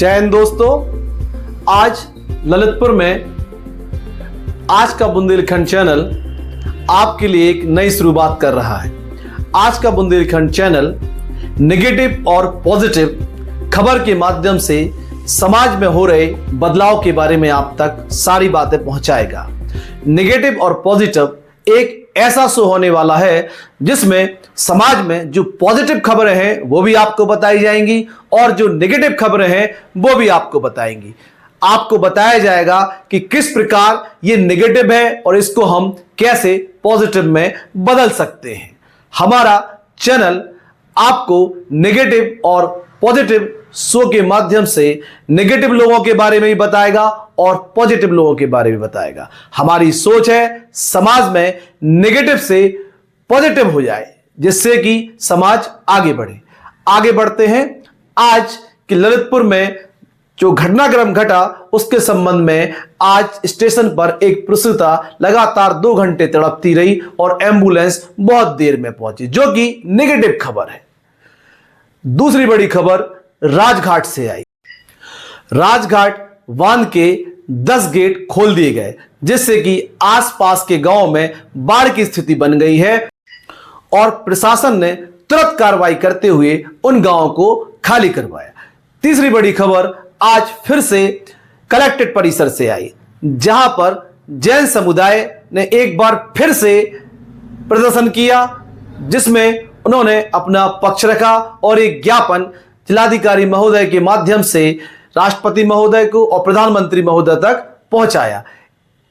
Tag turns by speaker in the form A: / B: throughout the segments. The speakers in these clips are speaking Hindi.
A: जय हिंद दोस्तों। आज ललितपुर में आज का बुंदेलखंड चैनल आपके लिए एक नई शुरुआत कर रहा है। आज का बुंदेलखंड चैनल नेगेटिव और पॉजिटिव खबर के माध्यम से समाज में हो रहे बदलाव के बारे में आप तक सारी बातें पहुंचाएगा। नेगेटिव और पॉजिटिव एक ऐसा शो होने वाला है जिसमें समाज में जो पॉजिटिव खबरें हैं वो भी आपको बताई जाएंगी और जो नेगेटिव खबरें हैं वो भी आपको बताएंगी। आपको बताया जाएगा कि किस प्रकार ये नेगेटिव है और इसको हम कैसे पॉजिटिव में बदल सकते हैं। हमारा चैनल आपको नेगेटिव और पॉजिटिव शो के माध्यम से नेगेटिव लोगों के बारे में भी बताएगा और पॉजिटिव लोगों के बारे में बताएगा। हमारी सोच है समाज में नेगेटिव से पॉजिटिव हो जाए जिससे कि समाज आगे बढ़े। आगे बढ़ते हैं। आज के ललितपुर में जो घटनाक्रम घटा उसके संबंध में आज स्टेशन पर एक प्रसूता लगातार 2 घंटे तड़पती रही और एम्बुलेंस बहुत देर में पहुंची, जो कि नेगेटिव खबर है। दूसरी बड़ी खबर राजघाट से आई। राजघाट बांध के 10 गेट खोल दिए गए जिससे कि आसपास के गांव में बाढ़ की स्थिति बन गई है और प्रशासन ने तुरंत कार्रवाई करते हुए उन गांवों को खाली करवाया। तीसरी बड़ी खबर आज फिर से कलेक्ट्रेट परिसर से आई, जहां पर जैन समुदाय ने एक बार फिर से प्रदर्शन किया जिसमें उन्होंने अपना पक्ष रखा और एक ज्ञापन जिलाधिकारी महोदय के माध्यम से राष्ट्रपति महोदय को और प्रधानमंत्री महोदय तक पहुंचाया।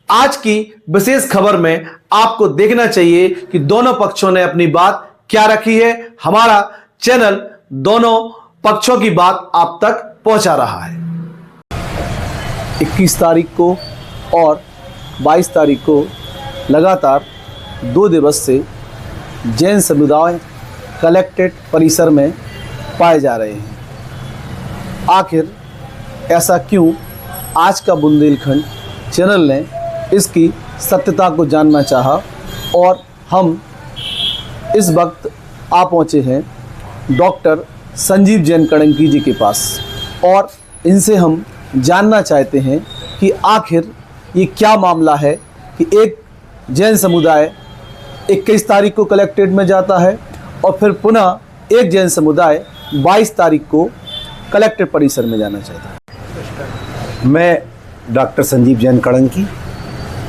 A: आज की विशेष खबर में आपको देखना चाहिए कि दोनों पक्षों ने अपनी बात क्या रखी है। हमारा चैनल दोनों पक्षों की बात आप तक पहुंचा रहा है। 21 तारीख को और 22 तारीख को लगातार 2 दिवस से जैन समुदाय कलेक्ट्रेट परिसर में पाए जा रहे हैं। आखिर ऐसा क्यों? आज का बुंदेलखंड चैनल ने इसकी सत्यता को जानना चाहा और हम इस वक्त आ पहुँचे हैं डॉक्टर संजीव जैन कड़ंकी जी के पास और इनसे हम जानना चाहते हैं कि आखिर ये क्या मामला है कि एक जैन समुदाय 21 तारीख को कलेक्ट्रेट में जाता है और फिर पुनः एक जैन समुदाय 22 तारीख को कलेक्ट्रेट परिसर में जाना चाहता है।
B: मैं डॉक्टर संजीव जैन कड़ंकी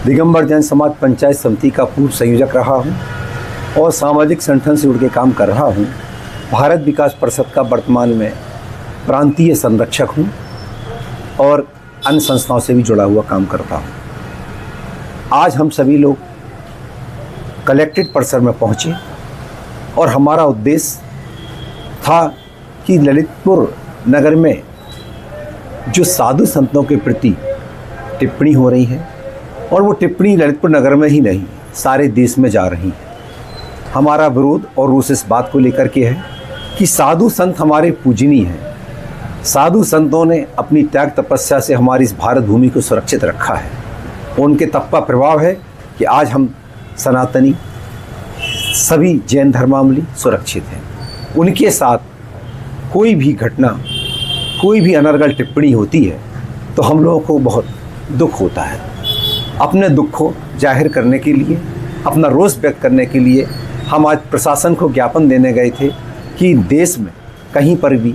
B: दिगंबर जैन समाज पंचायत समिति का पूर्व संयोजक रहा हूं और सामाजिक संगठन से जुड़ के काम कर रहा हूं। भारत विकास परिषद का वर्तमान में प्रांतीय संरक्षक हूं और अन्य संस्थाओं से भी जुड़ा हुआ काम करता हूं। आज हम सभी लोग कलेक्ट्रेट परिसर में पहुंचे और हमारा उद्देश्य था कि ललितपुर नगर में जो साधु संतों के प्रति टिप्पणी हो रही है और वो टिप्पणी ललितपुर नगर में ही नहीं सारे देश में जा रही है। हमारा विरोध और रोष इस बात को लेकर के है कि साधु संत हमारे पूजनीय हैं। साधु संतों ने अपनी त्याग तपस्या से हमारी इस भारत भूमि को सुरक्षित रखा है। उनके तप का प्रभाव है कि आज हम सनातनी सभी जैन धर्मावलंबी सुरक्षित हैं। उनके साथ कोई भी घटना, कोई भी अनर्गल टिप्पणी होती है तो हम लोगों को बहुत दुख होता है। अपने दुख को जाहिर करने के लिए, अपना रोष व्यक्त करने के लिए हम आज प्रशासन को ज्ञापन देने गए थे कि देश में कहीं पर भी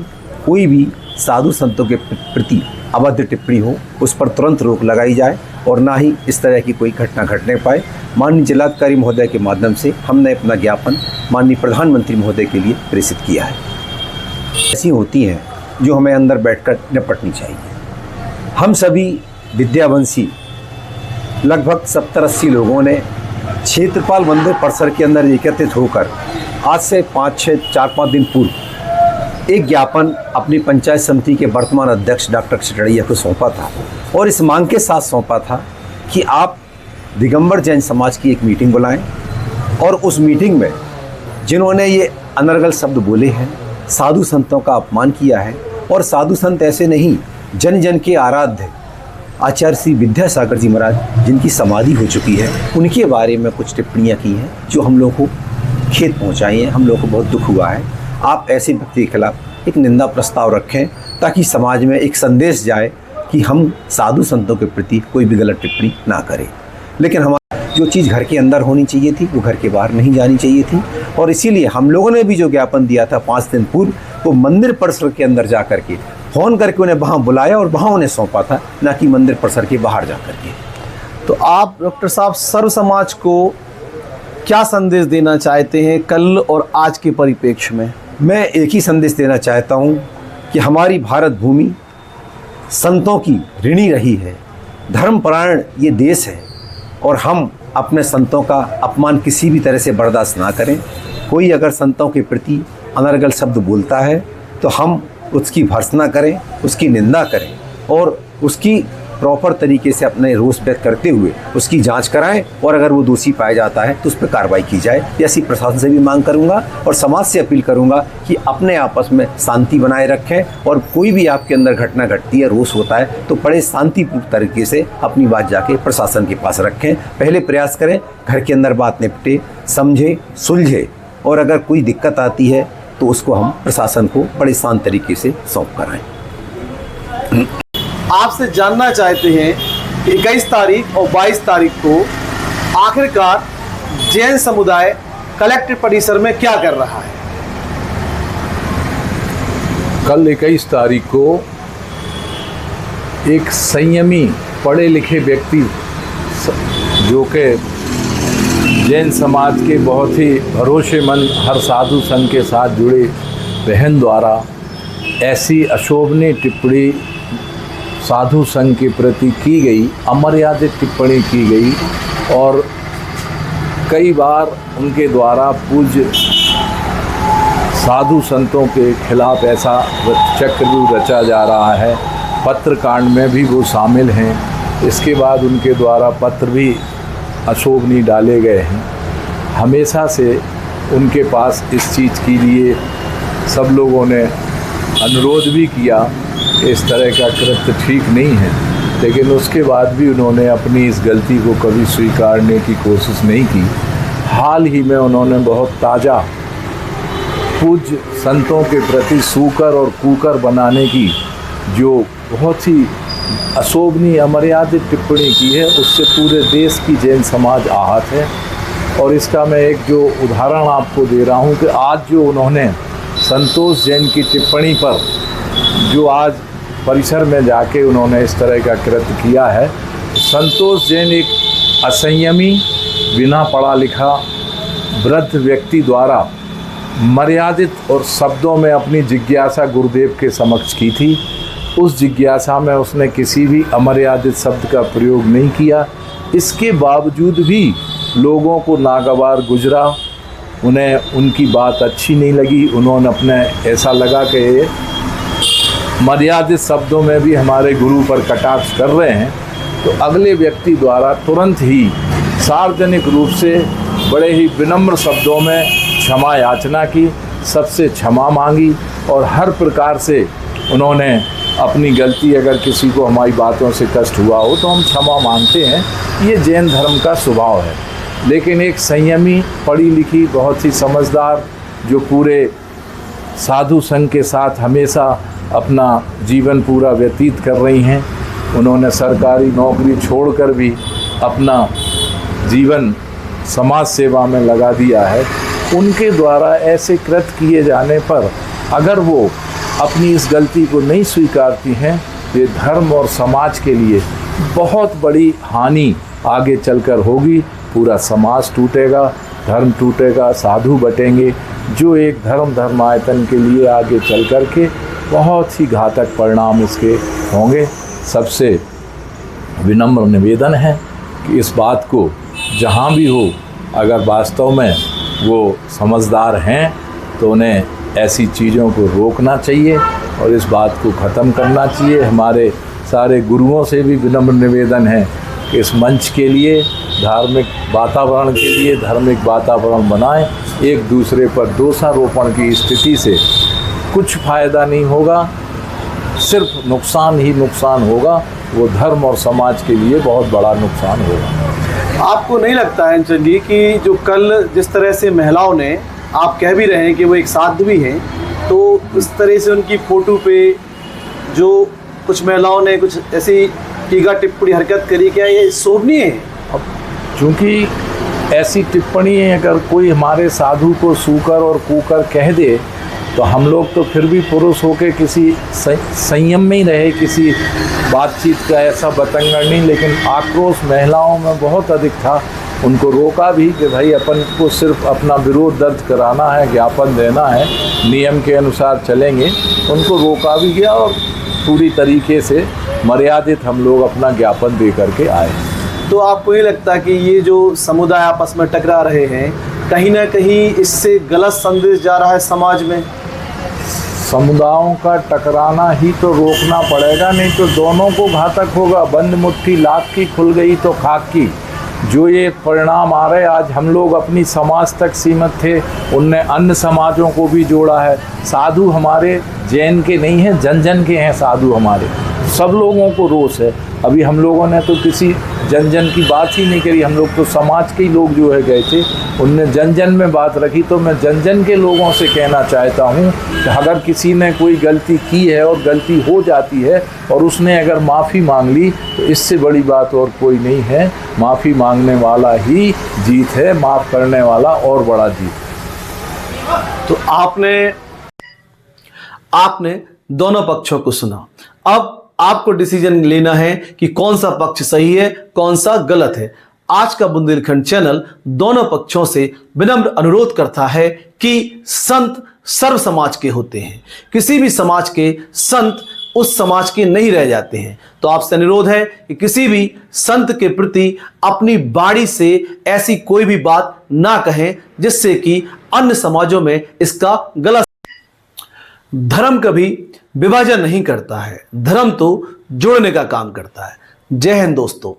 B: कोई भी साधु संतों के प्रति अभद्र टिप्पणी हो उस पर तुरंत रोक लगाई जाए और ना ही इस तरह की कोई घटना घटने पाए। माननीय जिलाधिकारी महोदय के माध्यम से हमने अपना ज्ञापन माननीय प्रधानमंत्री महोदय के लिए प्रेषित किया है। ऐसी होती हैं जो हमें अंदर बैठकर निपटनी चाहिए। हम सभी विद्यावंशी लगभग 70-80 लोगों ने क्षेत्रपाल मंदिर परिसर के अंदर एकत्रित होकर आज से 4-5 दिन पूर्व एक ज्ञापन अपनी पंचायत समिति के वर्तमान अध्यक्ष डॉक्टर खिचड़िया को सौंपा था और इस मांग के साथ सौंपा था कि आप दिगंबर जैन समाज की एक मीटिंग बुलाएं और उस मीटिंग में जिन्होंने ये अनर्गल शब्द बोले हैं, साधु संतों का अपमान किया है और साधु संत ऐसे नहीं, जन जन के आराध्य आचार्य श्री विद्यासागर जी महाराज जिनकी समाधि हो चुकी है उनके बारे में कुछ टिप्पणियाँ की हैं जो हम लोगों को खेद पहुँचाई हैं। हम लोगों को बहुत दुख हुआ है। आप ऐसे व्यक्ति के खिलाफ एक निंदा प्रस्ताव रखें ताकि समाज में एक संदेश जाए कि हम साधु संतों के प्रति कोई भी गलत टिप्पणी ना करें। लेकिन हमारी जो चीज़ घर के अंदर होनी चाहिए थी वो घर के बाहर नहीं जानी चाहिए थी, और इसीलिए हम लोगों ने भी जो ज्ञापन दिया था 5 दिन पूर्व, वो मंदिर परिसर के अंदर जा करके फ़ोन करके उन्हें वहाँ बुलाया और वहाँ उन्हें सौंपा था, ना कि मंदिर परिसर के बाहर जा करके।
A: तो आप डॉक्टर साहब सर्व समाज को क्या संदेश देना चाहते हैं कल और आज के परिप्रेक्ष्य में?
B: मैं एक ही संदेश देना चाहता हूँ कि हमारी भारत भूमि संतों की ऋणी रही है, धर्मपरायण ये देश है, और हम अपने संतों का अपमान किसी भी तरह से बर्दाश्त ना करें। कोई अगर संतों के प्रति अनर्गल शब्द बोलता है तो हम उसकी भर्त्सना करें, उसकी निंदा करें, और उसकी प्रॉपर तरीके से अपने रोष व्यक्त करते हुए उसकी जांच कराएं, और अगर वो दोषी पाया जाता है तो उस पर कार्रवाई की जाए। ऐसी प्रशासन से भी मांग करूंगा और समाज से अपील करूंगा कि अपने आपस में शांति बनाए रखें, और कोई भी आपके अंदर घटना घटती है, रोष होता है, तो बड़े शांतिपूर्ण तरीके से अपनी बात जाके प्रशासन के पास रखें। पहले प्रयास करें घर के अंदर बात निपटे, समझे, सुलझे, और अगर कोई दिक्कत आती है तो उसको हम प्रशासन को बड़े शांत तरीके से सौंप कराएं।
A: आपसे जानना चाहते हैं 21 तारीख और 22 तारीख को आखिरकार जैन समुदाय कलेक्ट्रेट परिसर में क्या कर रहा है?
C: कल 21 तारीख को एक संयमी पढ़े लिखे व्यक्ति जो कि जैन समाज के बहुत ही भरोसेमंद हर साधु संघ के साथ जुड़े बहन द्वारा ऐसी अशोभनीय टिप्पणी साधु संघ के प्रति की गई, अमर्यादित टिप्पणी की गई, और कई बार उनके द्वारा पूज्य साधु संतों के खिलाफ ऐसा चक्रव्यूह रचा जा रहा है। पत्रकांड में भी वो शामिल हैं। इसके बाद उनके द्वारा पत्र भी अशोभनीय डाले गए हैं। हमेशा से उनके पास इस चीज़ के लिए सब लोगों ने अनुरोध भी किया, इस तरह का कृत्य ठीक नहीं है, लेकिन उसके बाद भी उन्होंने अपनी इस गलती को कभी स्वीकारने की कोशिश नहीं की। हाल ही में उन्होंने बहुत ताज़ा पूज्य संतों के प्रति सूकर और कूकर बनाने की जो बहुत ही अशोभनीय अमर्यादित टिप्पणी की है, उससे पूरे देश की जैन समाज आहत है। और इसका मैं एक जो उदाहरण आपको दे रहा हूँ कि आज जो उन्होंने संतोष जैन की टिप्पणी पर जो आज परिसर में जाके उन्होंने इस तरह का कृत्य किया है, संतोष जैन एक असंयमी, बिना पढ़ा लिखा वृद्ध व्यक्ति द्वारा मर्यादित और शब्दों में अपनी जिज्ञासा गुरुदेव के समक्ष की थी। उस जिज्ञासा में उसने किसी भी अमर्यादित शब्द का प्रयोग नहीं किया। इसके बावजूद भी लोगों को नागवार गुजरा, उन्हें उनकी बात अच्छी नहीं लगी। उन्होंने अपने ऐसा लगा कि मर्यादित शब्दों में भी हमारे गुरु पर कटाक्ष कर रहे हैं, तो अगले व्यक्ति द्वारा तुरंत ही सार्वजनिक रूप से बड़े ही विनम्र शब्दों में क्षमा याचना की, सबसे क्षमा मांगी, और हर प्रकार से उन्होंने अपनी गलती, अगर किसी को हमारी बातों से कष्ट हुआ हो तो हम क्षमा मांगते हैं, ये जैन धर्म का स्वभाव है। लेकिन एक संयमी, पढ़ी लिखी, बहुत ही समझदार, जो पूरे साधु संघ के साथ हमेशा अपना जीवन पूरा व्यतीत कर रही हैं, उन्होंने सरकारी नौकरी छोड़कर भी अपना जीवन समाज सेवा में लगा दिया है। उनके द्वारा ऐसे कृत्य किए जाने पर अगर वो अपनी इस गलती को नहीं स्वीकारती हैं, ये धर्म और समाज के लिए बहुत बड़ी हानि आगे चलकर होगी। पूरा समाज टूटेगा, धर्म टूटेगा, साधु बटेंगे, जो एक धर्मायतन के लिए आगे चल कर के बहुत ही घातक परिणाम इसके होंगे। सबसे विनम्र निवेदन है कि इस बात को जहाँ भी हो, अगर वास्तव में वो समझदार हैं तो उन्हें ऐसी चीज़ों को रोकना चाहिए और इस बात को ख़त्म करना चाहिए। हमारे सारे गुरुओं से भी विनम्र निवेदन है कि इस मंच के लिए, धार्मिक वातावरण के लिए धार्मिक वातावरण बनाएं। एक दूसरे पर दोषारोपण की स्थिति से कुछ फ़ायदा नहीं होगा, सिर्फ नुकसान ही नुकसान होगा। वो धर्म और समाज के लिए बहुत बड़ा नुकसान होगा।
A: आपको नहीं लगता है अंचल जी कि जो कल जिस तरह से महिलाओं ने, आप कह भी रहे हैं कि वो एक साध्वी हैं, तो इस तरह से उनकी फ़ोटो पे जो कुछ महिलाओं ने कुछ ऐसी टीका टिप्पणी हरकत करी, क्या ये शोभनीय है?
C: अब चूँकि ऐसी टिप्पणी अगर कोई हमारे साधु को सूकर और कूकर कह दे तो हम लोग तो फिर भी पुरुष होके किसी संयम में ही रहे, किसी बातचीत का ऐसा बतंगड़ नहीं। लेकिन आक्रोश महिलाओं में बहुत अधिक था। उनको रोका भी कि भाई अपन को सिर्फ अपना विरोध दर्ज कराना है, ज्ञापन देना है, नियम के अनुसार चलेंगे। उनको रोका भी गया और पूरी तरीके से मर्यादित हम लोग अपना ज्ञापन दे करके आए।
A: तो आपको ये लगता है कि ये जो समुदाय आपस में टकरा रहे हैं, कहीं ना कहीं इससे गलत संदेश जा रहा है समाज में?
C: समुदायों का टकराना ही तो रोकना पड़ेगा, नहीं तो दोनों को घातक होगा। बंद मुट्ठी लाख की खुल गई तो खाक की। जो ये परिणाम आ रहे, आज हम लोग अपनी समाज तक सीमित थे, उनने अन्य समाजों को भी जोड़ा है। साधु हमारे जैन के नहीं हैं, जन जन के हैं साधु हमारे। सब लोगों को रोष है। अभी हम लोगों ने तो किसी जन जन की बात ही नहीं करी, हम लोग तो समाज के ही लोग जो है गए थे, उनने जन जन में बात रखी। तो मैं जन जन के लोगों से कहना चाहता हूँ कि अगर किसी ने कोई गलती की है और गलती हो जाती है और उसने अगर माफ़ी मांग ली तो इससे बड़ी बात और कोई नहीं है। माफ़ी मांगने वाला ही जीत है, माफ़ करने वाला और बड़ा जीत।
A: तो आपने दोनों पक्षों को सुना। अब आपको डिसीजन लेना है कि कौन सा पक्ष सही है, कौन सा गलत है। आज का बुंदेलखंड चैनल दोनों पक्षों से विनम्र अनुरोध करता है कि संत सर्व समाज के होते हैं। किसी भी समाज के संत उस समाज के नहीं रह जाते हैं। तो आपसे अनुरोध है कि किसी भी संत के प्रति अपनी बाणी से ऐसी कोई भी बात ना कहें जिससे कि अन्य समाजों में इसका गलत। धर्म कभी विभाजन नहीं करता है, धर्म तो जोड़ने का काम करता है। जय हिंद दोस्तों।